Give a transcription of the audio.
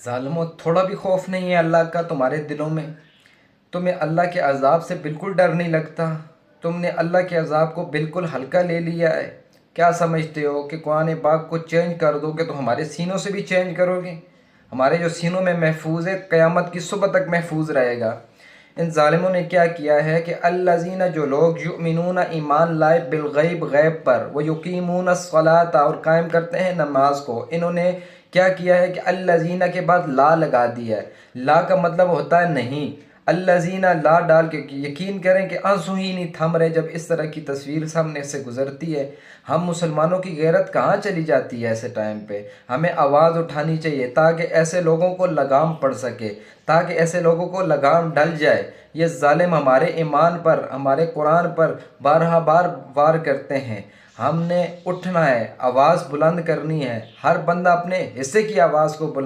ظالموں، تھوڑا بھی خوف نہیں ہے اللہ کا تمہارے دلوں میں؟ تمہیں اللہ کے عذاب سے بالکل ڈر نہیں لگتا؟ تم نے اللہ کے عذاب کو بالکل ہلکا لے لیا ہے۔ کیا سمجھتے ہو کہ قرآن پاک کو چینج کر دو گے تو ہمارے سینوں سے بھی چینج کرو گے؟ ہمارے جو سینوں میں محفوظ ہے قیامت کی صبح تک محفوظ رہے گا۔ ان ظالموں نے کیا کیا ہے کہ الذین، جو لوگ یؤمنون ایمان لائے بالغیب، غیب پر، وہ یقیمون الصلاۃ، اور قائم کرتے ہیں نماز کو، انہوں نے کیا کیا ہے کہ الذین کے بعد لا لگا دیا ہے۔ لا کا مطلب ہوتا ہے نہیں، الذین لا ڈال کے یقین کریں کہ آنسو ہی نہیں تھم رہے جب اس طرح کی تصویر سامنے سے گزرتی ہے۔ ہم مسلمانوں کی غیرت کہاں چلی جاتی ہے ایسے ٹائم پہ؟ ہمیں آواز اٹھانی چاہیے تاکہ ایسے لوگوں کو لگام پڑ سکے، تاکہ ایسے لوگوں کو لگام ڈل جائے۔ یہ ظالم ہمارے ایمان پر، ہمارے قرآن پر بارہا بار وار کرتے ہیں۔ ہم نے اٹھنا ہے، آواز بلند کرنی ہے، ہر بندہ اپنے حصے کی آواز کو بلند